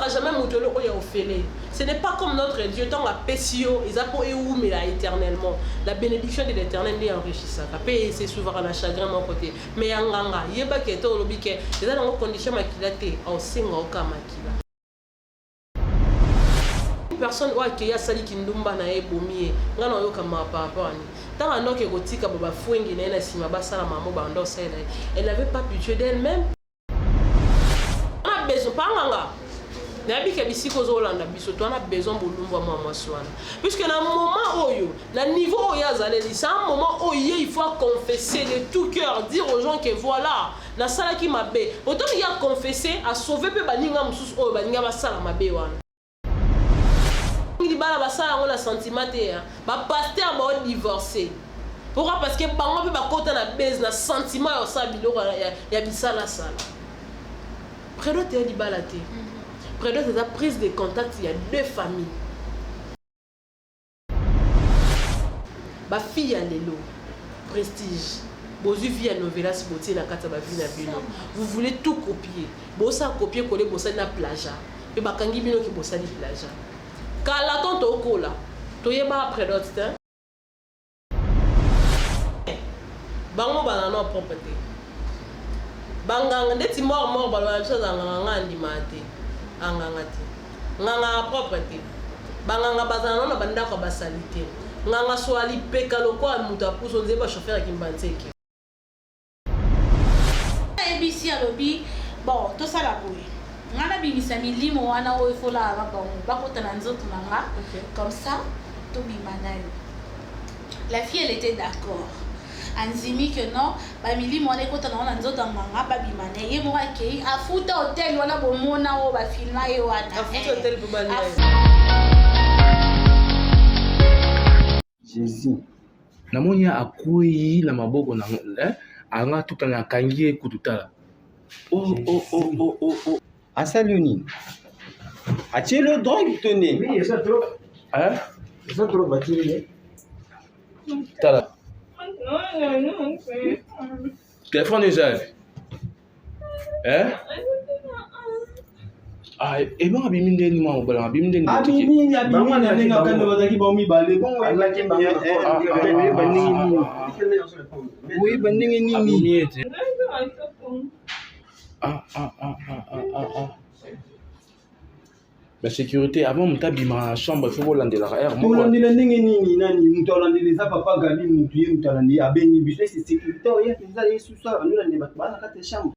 jamais moutolo oya ofélé. Ce n'est pas comme notre Dieu tant la pessio ils a pour mais là éternellement. La bénédiction de l'Éternel est enrichissante. Après c'est souvent un chagrin mon côté. Mais yanganga yeba keto lobike. Ils ont une condition makilate au singa au kamakila. Personne qui a sali kindumba na ebomi ngana yo kama papa ni tant anoke kotika baba fwengi na ina sima basala mamo bando sela elle n'avait pas pitié d'elle-même on a besoin pas nganga na bika bisiko zo landa biso to on a besoin bolumba mama swana puisque na moment oyo na niveau oyo azaleli c'est un moment oyo il faut confesser de tout cœur dire aux gens que voilà na sala ki mabe autant il a confessé a sauver pe baninga mususu oyo baninga basala mabe wana bala basala on a sentiment te ba pasteur ba divorcer pourquoi parce que bango pe ba kota na base na sentiment ya sa biloko ya bisala sala prédo te di bala te prédo te la prise de contact il y a deux familles ba fille ya lelo prestige bozu vie ya novelas botie na kata ba vie na bino vous voulez tout copier bosa copier coller bosa na plagiat pe bakangi bino ki bosa di plagiat kala tonto okola toyeba après d'autres bango banano propreté banganga ndeti mort balwa chose nganga ndima te anganga te nganga propreté banganga bazana na banda ko basalite nganga swali peka loko amuta puso nzeba chauffeur kimbanzeke ABC alobi bon to sala boye ngana bimisa milimo wana o ifola ba bon ba kota na nzoto nanga comme ça to bimanayo la fille elle était d'accord anzimi que non ba milimo wana kota na nzoto nanga ba bimanayo ye mo akei afuta hotel wana bomona o ba filma ye wana afuta hotel bomana Jésus namoni akui la maboko na anga tutana kangie kututala oh Asaluni. As-tu le droit de tenir? Oui, ils sont trop. Hein? Ils sont trop bâtis. Tala. Téléphone est hein? Ah, et bon, abiminde ni ma obala, abiminde ni. Abiminde na nenga kanda bazaki ba mi bale. Bon, oui, bandingi nini? La sécurité, avant de t'habiller dans la chambre, il faut voler la air. Tout le monde est nini nani, mutolandi les a papa gali mutuye mutolandi abeni biswe c'est sécurité oya penza yesu ça nous la débat bana kate chambre.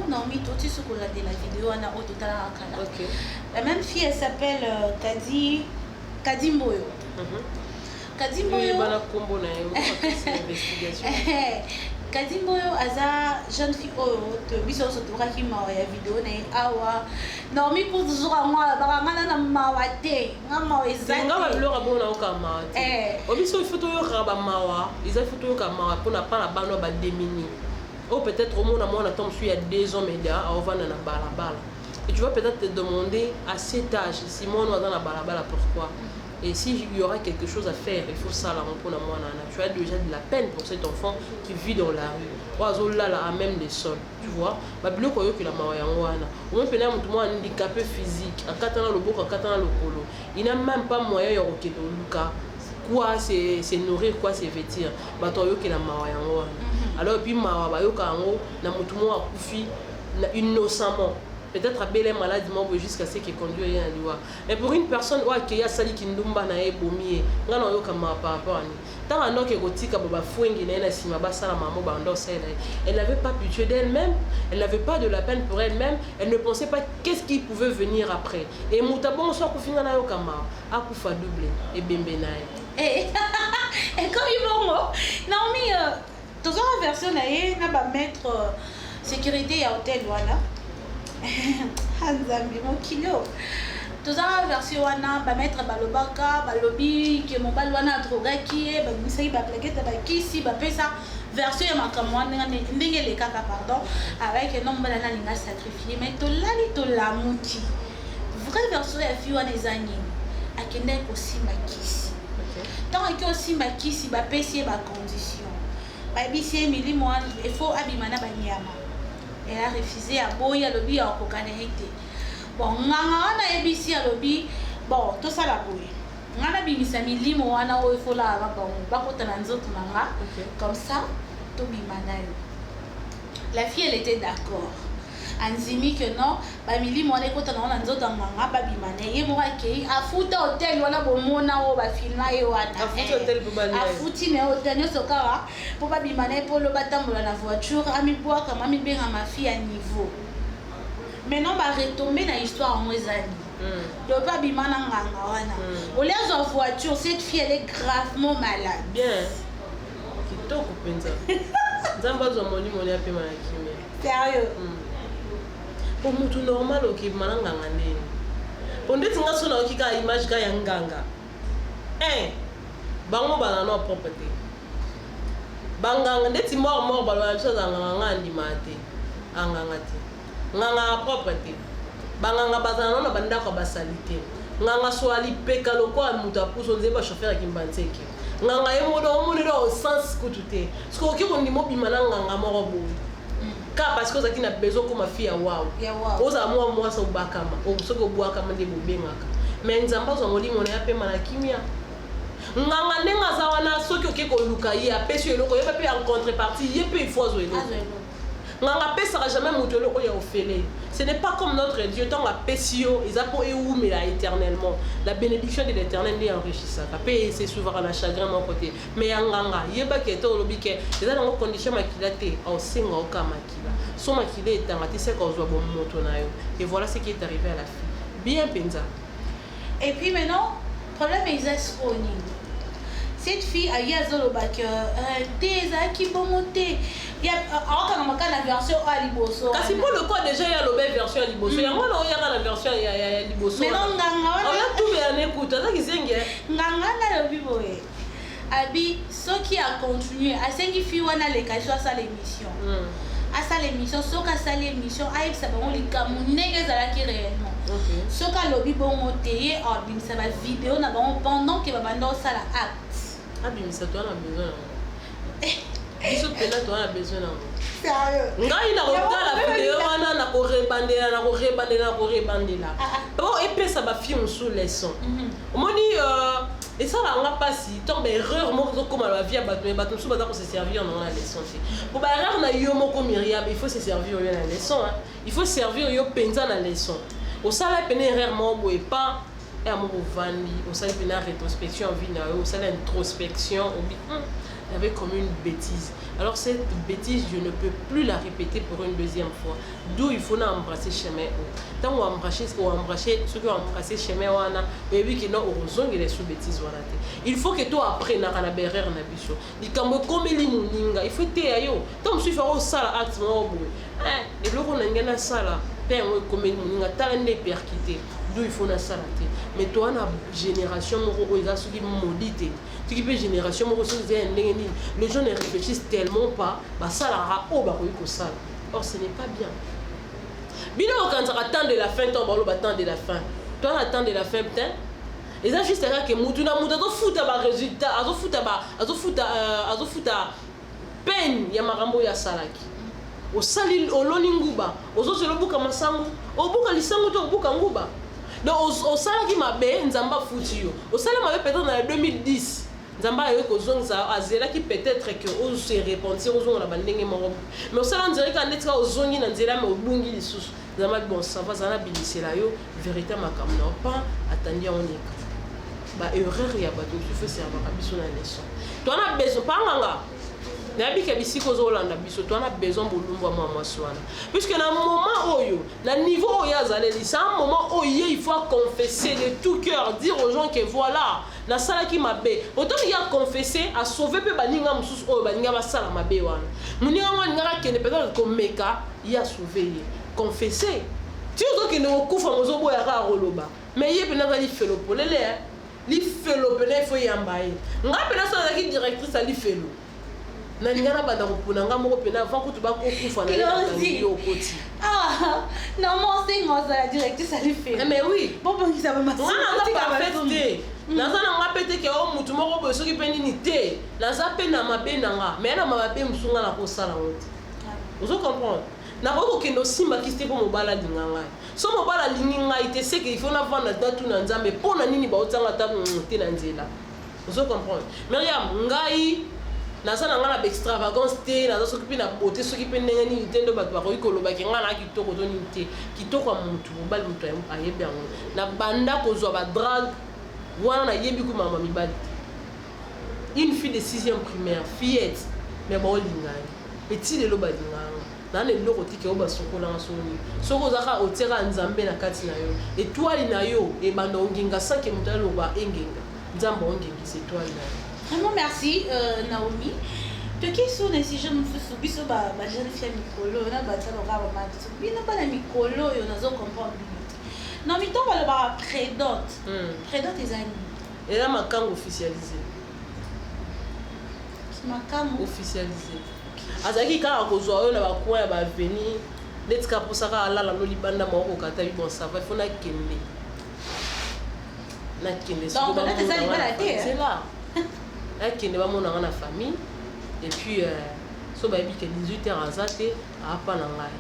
Non, mais toi tu sais qu'on a de la vidéo on a au total à OK. La même fille elle s'appelle Kadimboyo. Kadimboyo. Bana kombo na yo investigation. Kadimboyo aza jeune fille to biso so to ki ma ya vidéo na awa non mi pour toujours moi ba ngana na mawa te ngama ezali ngama biloko bona okama te obiso photo yo raba mawa isa photo yo kama pona pa na bano ba demini ou peut-être au monde moi on attend il y a 2 ans mais là on va na balabala et tu vas peut-être te demander à cet âge si moi on va dans la balabala pourquoi. Et s'il y aura quelque chose à faire, il faut ça là pour moi. Tu as déjà de la peine pour cet enfant qui vit dans la rue. Oiseau là à même les sols, tu vois. Babilo koyo que la mawayanwana. Ou même peut-être un handicapé physique, à katana le boko, à katana le colo. Il n'a même pas moyen de rocker dans le cas. Quoi c'est nourrir, quoi c'est vêtir. Batoyo que la mawayanwana. Alors puis mawabayo kango na mutumo akufi innocemment. Peut-être à Belém malade jusqu'à ce qu'il conduit à l'Iwa. Mais pour une personne qui a sali kindumba na ebomi, ngana yo kama papa ni. Tant un autre érotique baba fwengi na ina sima basala mamo bando sela. Elle n'avait pas pitié d'elle-même, elle n'avait pas de la peine pour elle-même, elle ne pensait pas qu'est-ce qui pouvait venir après. Et mutabon so kufinga na yo kama akufa double et bembe nae. Et comme il bon non mais dans la version na ba mettre sécurité à hôtel voilà. Hanzambi mon kilo tous en version wana ba mettre balobaka balobi que mon balwana drogaki ba misai ba plaquette ba kisi ba pesa version ya makamwana ndenge le kaka pardon avec un nombre d'années linga sacrifié mais to lali to la muti vraie version ya fi wana ezangi akende ko simba kisi tant que simba kisi ba pesi ba condition ba bisi milimo il faut abimana ba nyama elle a refusé à boy à lobby à kokanete bon nganga na ebisi à lobby bon tout ça la boy ngana bimisa milimo wana o ifola ba bakota na nzoto nanga comme ça to bimanayo la fille elle était d'accord anzimi que non ba milimo wana ekota na nzoto nganga ba bimane ye mo akei afuta hotel wana bomona o ba filma ye wana afuta hotel po bana afuti ne hotel nyoso kara po ba bimane po lo batambola na voiture ami boa kama mi benga ma fille à niveau maintenant ba retomber na histoire en ezali le pas bimana nganga wana au lieu de voiture cette fille elle est gravement malade bien kitoko penza nzamba zo moni moni ape mana kimia sérieux pour mutu normal ok mana nganga ndeni ondeti nga sona okika image ka ya nganga bango bana no property banganga ndeti mort balwa chose nganga ndima te anganga te nganga property banganga bazana na bandako basalite nganga swali peka lokwa mutu apuso nzeba chauffeur kimbantseke nganga yemodo omonero au sens kutute parce que okiko ndimo bimana nganga moko boy ka parce que ozaki na besoin comme fille ya wow oza moi ça obakama osoki obwakama nde bobengaka mais nzamba zo molimo na yape mana kimia nganga ndenga za wana soki okiko luka ye apesi eloko ye pe en contrepartie ye pe il faut zo eloko nganga pesaka jamais mutu eloko ya ofele. Ce n'est pas comme notre Dieu tant la pesio ils a pour mais là éternellement la bénédiction de l'Éternel est enrichissante après c'est souvent la chagrin mon côté mais nganga yeba ke to lobike ils a dans condition makilate au singa au kamakila son makile est en c'est qu'on voit bon moto na yo et voilà ce qui est arrivé à la fille bien penza et puis maintenant problème est exponentiel. Cette fille a eu à Zolobak des qui vont monter. Il y a encore une version à Liboso. Kasi pour le cas déjà il y a la version à Liboso. Il y a moi il y a la version à Liboso. Mais non nganga. On a tout bien écoute, ça qui zingue. Nganga na le biboé. Abi ce qui a continué à cinq filles on a les cadeaux à sa l'émission. À sa l'émission, ce qu'a sa l'émission, aïe ça va on les camounés à la qui réellement. Ce qu'a lobby bon monter en bin ça va vidéo na bon pendant que va bando ça la acte. Ah bien ça toi on a besoin. Biso pena toi on a besoin là. Sérieux. Ngai na regarder la vidéo wana na ko rebandela. Bon et puis ça va film sous les sons. Omoni et ça là on a pas si tombe erreur mo comme la vie bato sous bato se servir dans la leçon. Pour ba erreur na yo moko Myriam il faut se servir yo na leçon. Il faut servir yo penza na leçon. Au sala pena erreur mo boy pas et amour vandi au sala pena rétrospection vie na au sala introspection il y avait comme une bêtise. Alors cette bêtise, je ne peux plus la répéter pour une deuxième fois. D'où il faut embrasser chemin. Tant on embrasser ceux qui ont embrassé chemin wana, baby qui n'ont raison les sous bêtises wana. Il faut que toi apprennes à la berrer na biso. Di kambo comme li muninga, il faut te ayo. Tant on suit faire au sala acte mo boy. Et le on ngena sala, père comme li muninga talende perquité. D'où il faut na sala te. Mais toi na génération mo oiga ceux qui maudité. Tu qui peut génération mo ceux les gens ne réfléchissent tellement pas, bah ça la oh bah oui ça. Or ce n'est pas bien. Bino quand ça attend de la fin, ton balo attend de la fin. Toi attend de la fin putain. Et ça juste là que mutuna to futa ba résultat, azo futa peine ya marambo ya salaki. O sali oloni nguba, ozo se lobuka masangu, obuka lisangu to obuka nguba. Donc au salaki mabe nzamba futi yo. Au salaki mabe peut-être dans 2010. Nzamba yo ko zonza azela qui peut-être que on se repentir aux on la bandenge moro. Mais au salon dirait quand netka ozongi na nzela mais obungi lisusu. Nzamba bon ça va zana bilisela yo vérité makamna pas attendez on est. Ba erreur ya bato tu fais servir à biso na leçon. Toi on a besoin pas nganga. Nabi ke bisiko zo landa biso toi on a besoin bolumba moi swana. Puisque na moment oyo, na niveau oyo azaleli, c'est un moment où il faut confesser de tout cœur, dire aux gens que voilà, na sala ki mabe. Autant il y a confessé à sauver pe baninga mususu oyo baninga ba sala mabe wana. Muninga wana ngara kene peut-être comme meka, il a sauvé. Confesser. Tu vois que no kufa mozo boya ka roloba. Mais yé pena li felo polele. Li felo pena faut yambaye. Nga pena sa ki directrice ali felo. Na ngana banda kopuna nga moko pena avant que tu ba kokufa na yo koti. Ah, non mon c'est moi la directrice ali felo. Mais oui. Bon qui ça va ma. On a pas fait. Naza nga pete ke o mutu moko bo soki pendi ni te. Naza pe na mabe nanga, mais na mabe musunga na kosala wote. Vous comprenez? na ko kendo simba kiste po mobala linganga so mobala linginga ite c'est que il faut na vendre datu na nzambe pona nini ba otanga ta te na nzela vous comprenez Myriam ngai nazana ngana extravagance te nazo s'occuper na beauté s'occuper ndenge ni tendo bato ba ko ikoloba ki ngana kitoko to ni te kitoko mutu mobali mutu ayebe yango na banda ko zo ba drag wana na yebi ko mama mibali une fille de 6e primaire fillette mais ba olingai petit lelo ba linganga na ne loko tike o ba sokola ngasoni soko zaka otera nzambe na kati na yo étoile na yo e banda onginga 5 mutalo ba engenga nzambe ongingi c'est étoile na yo. Vraiment merci Naomi. De qui sont les sujets nous faisons biso ba jeune fille mikolo na ba tsalo ka ba mati. Bino ba na mikolo yo nazo comprendre bien. Non mi to ba ba prédot. Prédot les amis. Et là makang officialisé. Makang officialisé. Azaki ka kozwa yo na ba coin ba venir letka posaka alala no libanda moko kata bi bon ça va faut na kende. Na kende donc là c'est ça les maladies. C'est là. Qui ne va mon dans la famille et puis so ba bi que 18h azate a pas na ngai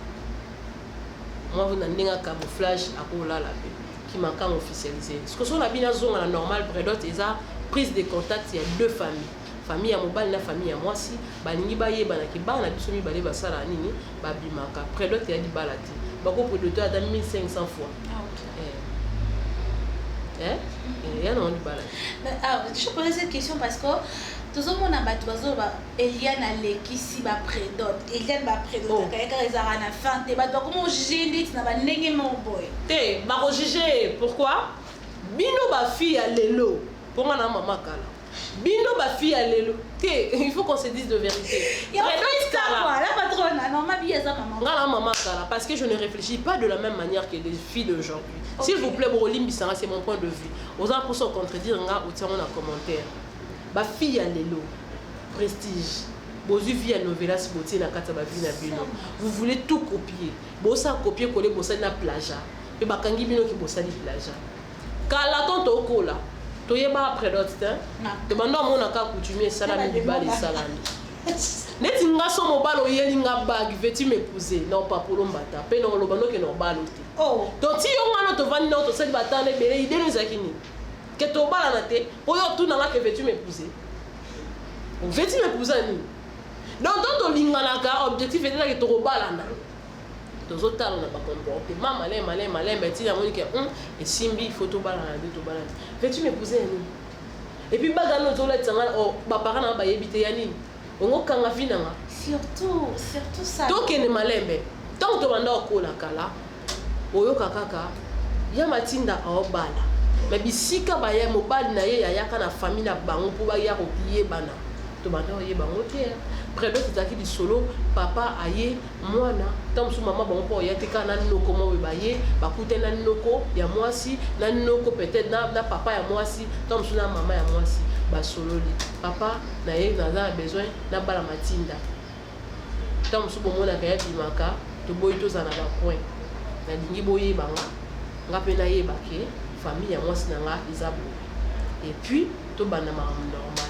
moi vous n'avez pas camouflage à ko la pe qui m'a quand officialisé ce que so na bina zonga la normal prédote eza prise de contact il y a deux famille ya mobali na famille ya mwasi balingi bayeba na ki bana biso mi bale basala nini ba bimaka prédote ya di balati bako prédote à 1500 fois. Ah OK. Il y a non du balade. Je pose cette question parce que tout le monde a battu Eliane Aleki si ba prédote. Eliane ba prédote. Quand ils ont na fin, te battu comment juger na ba ndenge mon boy. Te ba ko juger pourquoi? Bino ba fille à lelo. Pour moi na maman kala. Bino ba fille à lelo. Te il faut qu'on se dise de vérité. Il y a pas la patronne, non ma vie ça maman. Ngala maman kala parce que je ne réfléchis pas de la même manière que les filles d'aujourd'hui. Okay. S'il vous plaît, Borolim, c'est mon point de vue. Aux gens pour se contredire, on tient un commentaire. Ma fille a l'élo, prestige. Bozu vie à novelas beauté na kata ba vie na bino. Vous voulez tout copier. Bossa copier coller bossa na plagiat. Et bakangi bino ki bossa di plagiat. Kala tonto okola. Toyeba après d'autres temps. Demandons mon aka coutumier salami du bal et salami. Neti nga so mobalo yeli nga bag veti m'épouser non pas pour lombata pe non lobano ke no balote. Oh donc si yo ngana to vandi no to seli batane bele ide nous zakini que to bala na te po yo tout na nga ke veti m'épouser ni donc to lingana ka objectif était que to bala na to zotala na ba comporter mama malé beti na moni ke et simbi photo bala na de to bala veti m'épouser ni et puis bagano to la tsanga o ba parana ba yebite ya nini ongo kanga vinanga surtout ça donc ene malembe tant to banda okola kala oyo kaka ya matinda aobala mais bisika ba ya mobali na ye ya yaka na famille na bango po ba ya ko yebana to banda oyeba bango te prédo tizaki di solo papa aye mwana tant so mama bango po ya te kana noko mo ba ye ba kutena noko ya mwasi na noko peut-être na papa ya mwasi tant so na mama ya mwasi ba sololi papa na ye na besoin na bala matinda tant so bomona ka ya bimaka to boy to za na ba point na dingi boye banga nga pe na ye bake famille ya mwasi na nga izabo et puis to bana ma normal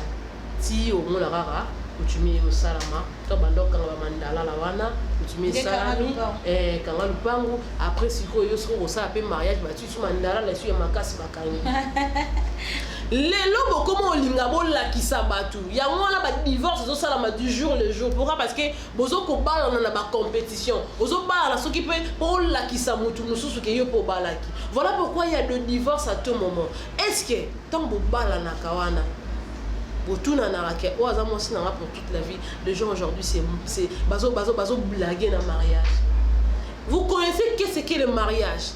ti o mona rara kutumie yo salama to bando kanga ba mandala la wana kutumie salami kanga lupangu après siko yo so ça pe mariage ba tu su mandala la su ya makasi bakangi lelo bokomo olinga bolakisa batu yango wana ba divorce zo salama du jour le jour pourquoi parce que bozo ko bala na ba compétition ozo bala soki pe pour lakisa mutu mususu ke yo po balaki voilà pourquoi il y a de divorce à tout moment est-ce que tant bo bala na kawana botuna na rake o aza mosi na pour toute la vie les gens aujourd'hui c'est bazo blaguer na mariage vous connaissez qu'est-ce qu'est le mariage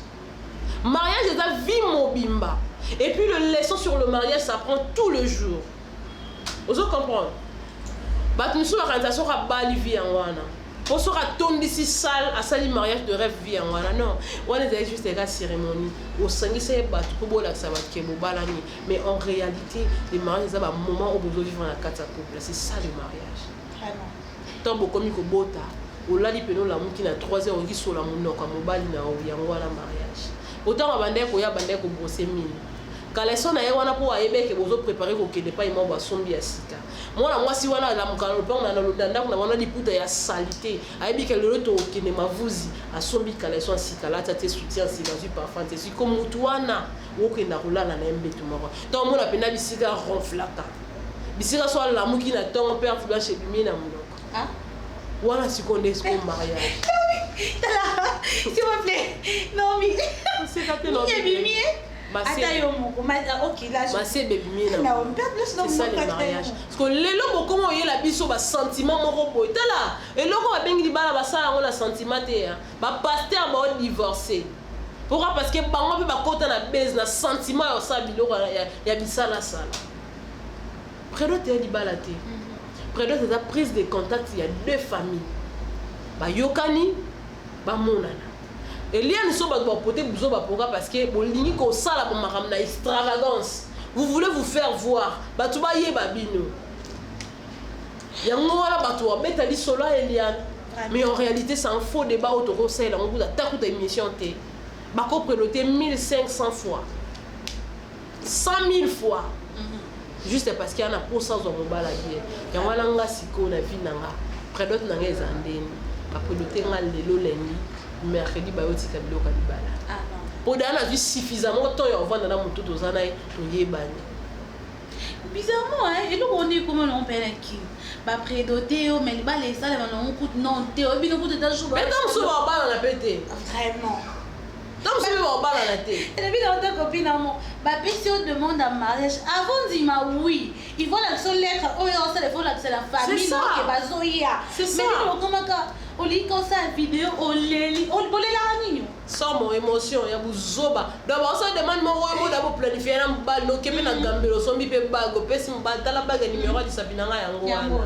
est la vie mobimba. Et puis le leçon sur le mariage, ça prend tout le jour. Vous comprenez? Bah nous sommes organisation à Bali vie en wana. Pour se retourner ici salle à salle mariage de rêve vie en wana non. On est juste des cérémonie. Au sangi c'est battu pour bola ça va que balani. Mais en réalité, les mariages c'est un moment où vous vivre dans la carte couple. C'est ça le mariage. Vraiment. Tant beaucoup comme bota. Au lali peno la mouki na 3 heures on dit sur la mounoko mobali na o yangwana mariage. Autant abandé ko ya bandé ko brosser mine. Quand les sons na wana pour ayebe que bozo préparer ko kede pa imba sombi asika. mwana mwasi wana la mukana lopanga na lodanda kuna wana liputa ya salité ayebi ke lelo to okene mavuzi asombi kala so sikala tate soutien sigazu parfum te siko mutu wana okenda kolala na mbetu moko to mona pena bisika ronflaka bisika so la muki na tongo père fula chez lui na munoko ah wana sikonde esko mariage s'il vous plaît non mais c'est ça non Ata yo moko ok là je c'est bébé mina c'est ça le mariage parce que lelo bokomo yela biso ba sentiment moko boy tala eloko ba bengi libala ba sala ngona sentiment te ba pasteur ba divorcer pourquoi parce que bango pe ba kota na base na sentiment yo sa biloko ya bisala sala prédo te libala te prédo c'est la prise de contact il y a deux familles ba yokani ba monana Eliane so ba poter buzo ba pourquoi parce que bolingi ko sala ba makam na extravagance vous voulez vous faire voir ba tu ba yeba bino yango wala ba tu beta li solo Eliane mais en réalité c'est un faux débat autour ça là on vous attaque ta émission té ba ko prénoter 1500 fois 100 000 fois juste parce qu'il y a un pourcentage de mobile hier yango wala nga siko na vie nanga prédote nanga ezandeni ba prénoter nga lelo lendi mercredi bayotika biloko libala ah non pour dana vu suffisamment temps ya vendre na mutu tozana to yebani bizarrement hein et donc on est comment on perd qui ba prédoté o mais libala ça on coûte non té o bino coûte dans jour mais dans ce bala na pété vraiment dans ce bala na té et depuis dans ta copine amour ba PCO demande un mariage avant dima oui il faut la seule lettre oh ça il faut la famille donc bazoya c'est ça mais comment ka on lit comme ça vidéo on lit on bolé la nini sans mon émotion ya buzoba d'abord ça demande mon mo d'abord planifier na mbal no keme na gambelo so mi pe bago pesi mbal tala baga numéro di sabinanga yango wana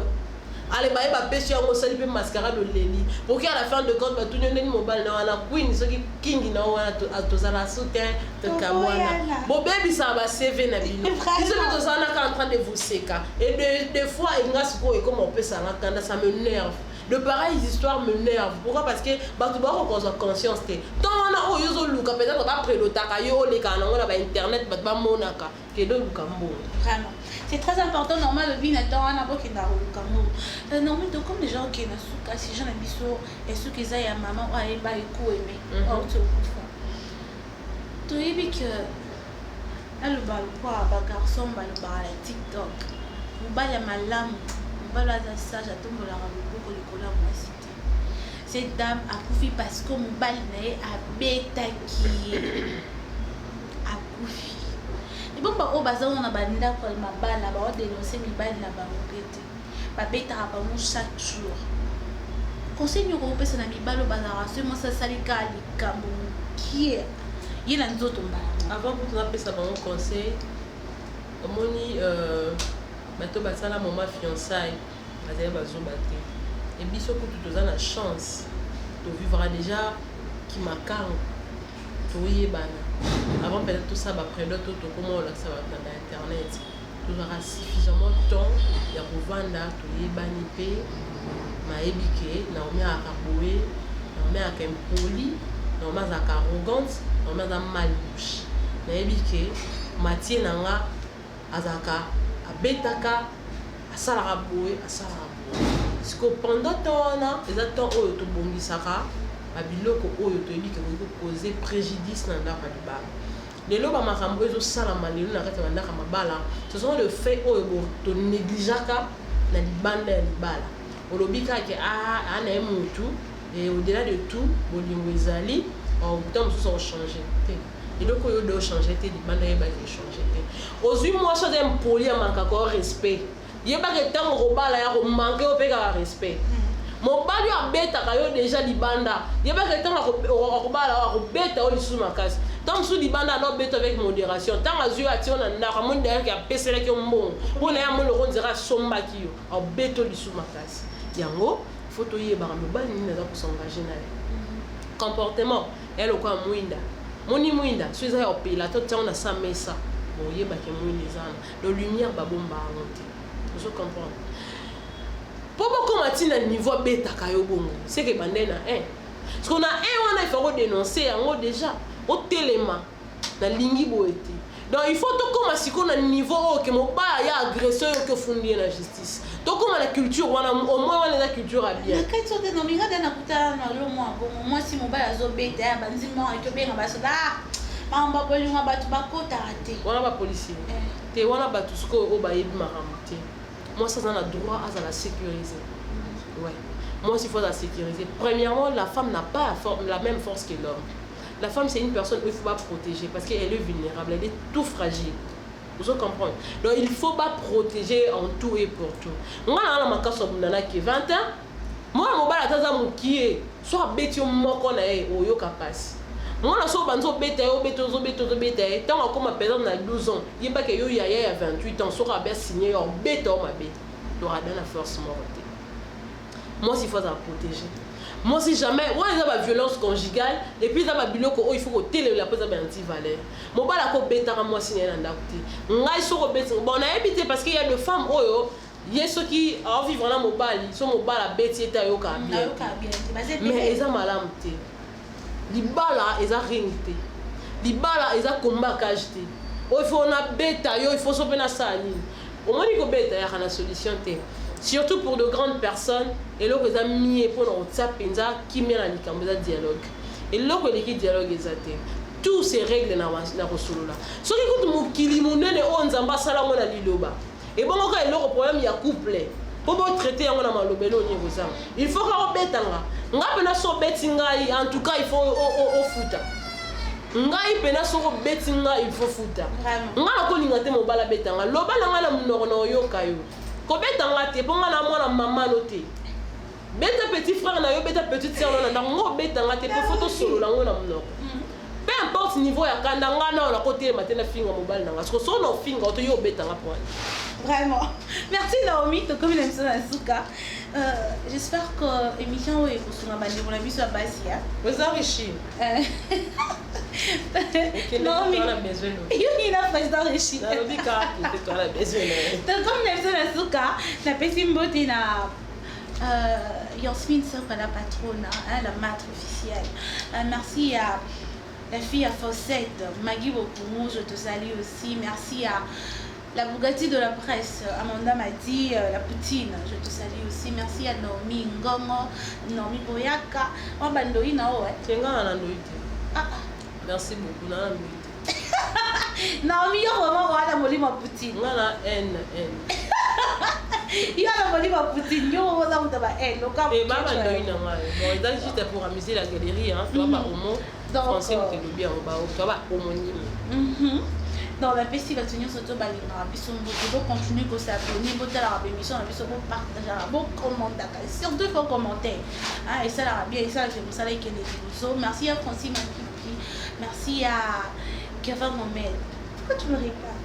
allez ba ba pesi yango sali pe mascarade leli pour qu'à la fin de compte ba tout nyonde ni mobile na wana queen so ki king na wana to za la soutien to kamwana bo baby ça ba CV na bino ils sont tous en train de vous séca et des fois inga siko et comme on peut ça là ça me nerve. De pareilles histoires me nervent. Pourquoi? Parce que tu dois avoir conscience. Tant on a eu des gens peut-être pas près de ta caillou, les canons, on a internet, pas monaka. Vraiment. C'est très important. Normal, le bien attend, on a pas qui n'a pas le normal, comme les gens qui n'ont pas si j'en ai mis et ceux qui aient un maman, ou un bail aimé. Or, tu tu as vu que le bal quoi, le garçon, le bal TikTok, le bal à malam. Cette dame a couffé parce que mon bal a bêta qui a couffé. Et bon, au bazar, on a bandé pour ma balle là-bas, on dénoncé mes balles là-bas, on bêta à pas chaque jour. Conseil nous qu'on peut s'en ami balle au bazar, c'est moi ça salika les cambons qui est. Il y a un autre avant que tu appelles ça mon conseil, moni bato basala mama fiançailles bazali bazoba te et biso kutu toza na chance to vivra déjà qui makang toyebana avant peut-être tout ça ba prédote to comment on ça na internet tozaka suffisamment temps ya kovanda toyebani pe maebike na omia akaboye na omia akempoli na omia azaka arrogante na omia aza malbouche nayebi matie nanga azaka abetaka asalaka boye parce que pendant temps wana eza temps oyo tobongisaka babiloko oyo toyebi ke koki causer préjudice na ndako ya libala lelo bamakambo ezosalama lelo na kati ya bandako ya mabala ce sont le fait oyo tonégligeaka na libanda ya libala olobi kaka ana ye motu et au-delà de tout bolingo ezali temps mosusu ochange te eloko oyo de changer te libanda yebaki echange te ozwi mwasi aza mpoli amanka ko respect yebaki ntango kobala ya komanke yo mpe kaka respect mobali oyo abetaka yo déjà libanda yebaki ntango akobala akobeta yo lisusu makasi ntango mosusu libanda anobeta avec modération ntango azwi yo atie yo na ndako amoni dayaki apeselaki yo mbongo mpona ye amoni loko nzela asombaki yo abeta yo lisusu makasi yango fo toyebaka mobali nini aza kosengage na ye comportement eloko ya mwinda moni mwinda so eza ya opela to ntango na sa mesa boyebaki mwinda ezana le lumière babomba yango te ozo comprendre po bokoma ntina niveau abetaka yo bongo seke bande na parce qu'on a wana il faut kodénoncer yango déjà otelema na lingi boye te Donc il faut tout comme si on a niveau que mon père y a agresseur que fondé la justice. Donc comme la culture, on a au moins on a la culture à bien. Quand tu es dans le dans la kuta na lo moi si mon père azobeta ya banzima et que bien basoda mamba bolinga batu bakota raté. On a pas policier. Té on a pas tout ce que au ba yebi maramté. Moi ça on a droit à la sécuriser. Ouais. Moi s'il faut la sécuriser. Premièrement, la femme n'a pas la même force que l'homme. La femme, c'est une personne qu'il ne faut pas protéger parce qu'elle est vulnérable, elle est tout fragile. Vous comprenez? Donc, il ne faut pas protéger en tout et pour tout. Moi, je suis 20 ans. Moi, je suis soit bêtio moko na e oyo kapasi. Moi, je suis bêtio tant que ma personne a 12 ans, il n'y a pas que yo ya 28 ans, soit bien signé en bêtio ma bête. Donc, il y a la force morte. Moi, il faut la protéger. Moi, si jamais, moi, il y a la violence conjugale, et puis il y a la violence, il faut que télé la pose à anti-valeur. Moi, je vais bêta moi si on a bon, on a évité parce qu'il y a des femmes, il y a ceux qui vivent dans mon bal, ils sont mon bal à bête, ils sont bien. Mais ils ont malade. Les balles, ils ont rien. Les balles, ils ont combat cagé. Il faut on a bêta, il faut s'ouvrir la salle. Au moins, il faut bêta, il y a une solution. Surtout pour de grandes personnes, et là, ils ont mis pour nous qui met un dialogue. Et là, ils ont dialogue exactement. Tous ces règles dans la Rosolola. Ce qui est mon kilimone, on zamba salamo na liloba. Et bon, quand il y a un problème, il y a couple. Pour traiter on a malobelo ni vous am. Il faut qu'on betanga. Nga so betinga en tout cas il faut au futa. Nga pena so betinga il faut futa. Nga ko linga te mo bala betanga. Loba nga na mnono yoka yo. Ko betanga te ponga na mwana mama noté. Beta petit frère na yo beta petite sœur na ngo betanga te pour photo solo na ngona mnono. Peu importe niveau ya kanda nga na la côté matena finga mobile na parce que so no finga to yo betanga point. Vraiment. Merci Naomi, tu comme l'émission Asuka. J'espère que l'émission est pour son abandon pour la vie sur la base. Vous enrichir. Naomi, il y a une phrase d'enrichir. Comme l'émission Asuka, la petite beauté na Yasmine Sokka, la patronne, la maître officielle. Merci à la fille à Fossette, Maggie Bokoumou, je te salue aussi. Merci à la Bugatti de la presse, Amanda m'a dit, la Poutine, je te salue aussi. Merci à Naomi Ngongo, Naomi Boyaka. On va nous dire, merci beaucoup. Naomi, il y a vraiment la molie ma Poutine. On a N. Il y a la molie ma Poutine. Il y a vraiment la N. Et maman, il y a juste pour amuser la galerie. Tu vois, pas au mot français, on te le bien en bas. Tu vois, pas homonyme. Dans la festival de l'Union Soto-Balina, ils vont continuer à s'abonner, ils vont faire l'émission, ils vont partager, ils vont commenter, surtout il faut commenter. Et ça, bien, et ça, j'aime ça, les réseaux. Merci à Francine Makipi, merci à Kevin Momel. Pourquoi tu me réponds?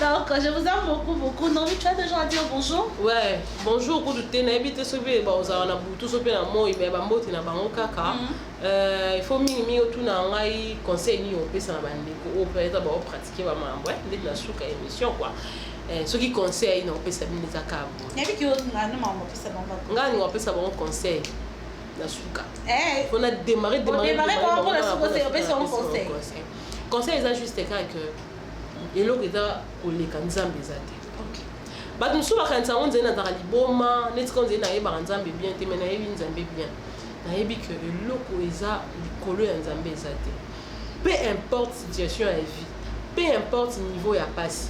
Donc, je vous aime beaucoup, beaucoup. Non, tu as des gens à dire bonjour? Ouais, bonjour, pour tout le monde. Habitez ce pays, on a tout ce pays dans le monde, il y a un mot qui n'a pas caca. Il faut minimiser tout le conseil ni on peut s'en abandonner ou peut-être pratiquer vraiment ouais dès la souka émission quoi ceux qui conseillent non peut s'abandonner les accords il y a qui autre on peut savoir conseil la souka on a démarré pour la souka c'est on peut savoir conseil c'est juste que et l'autre est là pour les kanzambe zate OK bah nous souvent quand on dit na liboma net quand on dit na yeba nzambe bien te mena yebi nzambe bien nayebi que eloko eza likolo ya nzambe eza te peu importe situation ya vie peu importe niveau ya pasi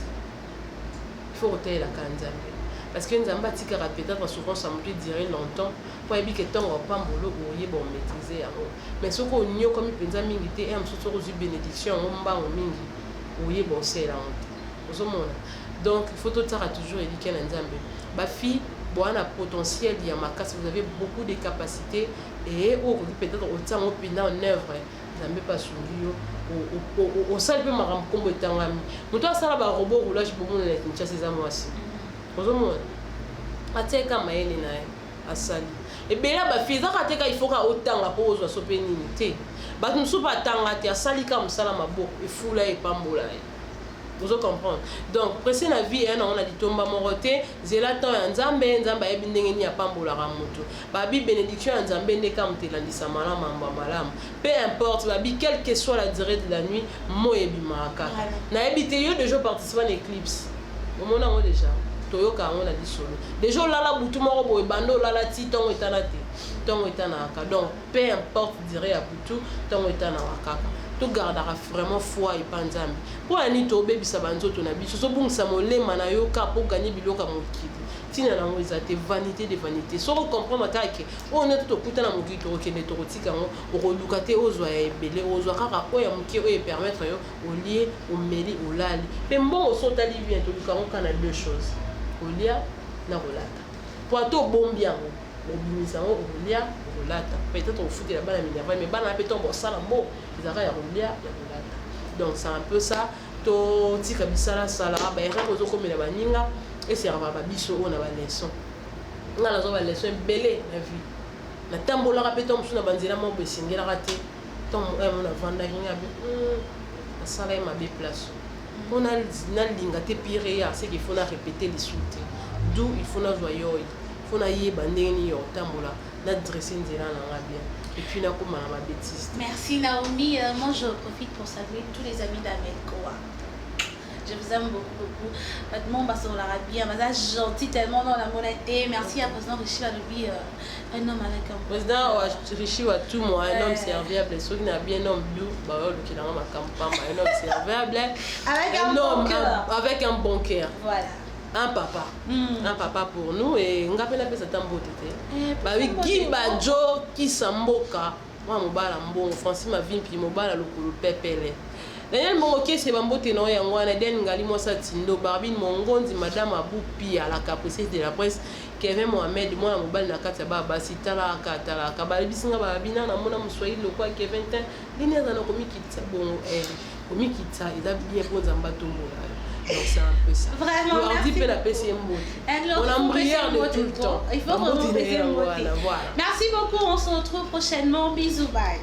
il faut kotelelaka nzambe parce que nzambe atikaka peut-être souffrance ya motu durer longtemps po ayebi ke ntango opambolo oyeba omaîtrise yango mais soki onyokomi mpenza mingi te ya mosusu okozwi bénédiction yango mbango mingi oyeba osala yango te ozomona donc il faut totala toujours elike na nzambe bafille bon potentiel il y a ma casse vous avez beaucoup de capacités et peut-être autant au pina en œuvre n'ambe pas souliyo au salle peut maram combo tangami muto asala ba robot roulage pour mon net ntia ces amoisi ozomo ateka mayele na asali et bela ba fiza kateka il faut ka otanga po ozwa sopenini te ba tumsu ba tanga te asali ka musala maboko e fula e pambola vous comprendre. Donc pressé la vie on a dit tomba moroté zela temps ya nzambe yebi ndenge ni apambola ramuto babi bénédiction ya nzambe ndeka mtelandisa malama malamu peu importe babi quelle que soit la durée de la nuit mo yebi maka na yebi te yo déjà participer à l'éclipse au monde on déjà toyoka on a dit solo déjà lala butu moko boye bando lala ti tongo etana te tongo etana ka donc peu importe durée ya butu tongo etana wakaka to gardera vraiment foi et pas nzambe pour ani to bebisa banzoto na biso so bungisa molema na yo ka pour gagner biloka mokili tina na ngo ezate vanité de vanité so comprendre kake on est to kuta na mokili to kende to kotika ngo okoluka te ozwa ya ebele ozwa kaka ko ya mokili o permettre yo olie omeli olali pe mbongo so tali bien to luka ngo kana deux choses olia na rolata pour to bombi yango obimisa ngo olia rolata peut-être au foot la bana minerva mais bana pe tombo sala mbo ezaka ya rolia ya rolata donc c'est un peu ça to tika bisala sala ba era ko zokomela baninga et serva ba biso on a ba leçon ngala zo ba leçon belé na vie na tambola ka pe tombo na banzela mo besingela raté tom on a vanda kinga bi sala ma be place on a na linga te pire ya c'est qu'il faut na répéter les soutes d'où il faut na joyeux il faut na yeba ndeni yo tambola na dresser nzela na bien. Et puis, là, comme ma bêtise. Merci Naomi. Moi, je profite pour saluer tous les amis d'Amelkoa. Je vous aime beaucoup, beaucoup. Maintenant, on va sur l'Arabie. On va gentil tellement dans la monnaie. Merci à président Rishi Walubi, un homme avec un président Rishi Watu, moi, un homme serviable. Ceux qui n'ont bien un homme bleu, qui n'a pas campagne, un homme serviable. Avec un bon cœur. Avec un bon cœur. Voilà. Un papa pour nous et on appelle ça tambo tété bah oui Gimba Jo qui samboka moi mobala mbongo Francis ma vie puis mobala lokolo pepele Daniel Mongoke c'est bambote no ya ngwana den ngali mosa tindo Barbine Mongonzi madame Abupi à la caprice de la presse Kevin Mohamed moi mobala na kati ba basi tala katala kabali bisinga ba bina na mona muswahili lokwa Kevin ten linia za nokomi kitsa bon komi kitsa il a bien pour zambato mola. Donc c'est un peu ça. Vraiment, merci. La PCM on a brillé de tout le temps. Il faut remonter voilà. Merci beaucoup, on se retrouve prochainement. Bisous, bye.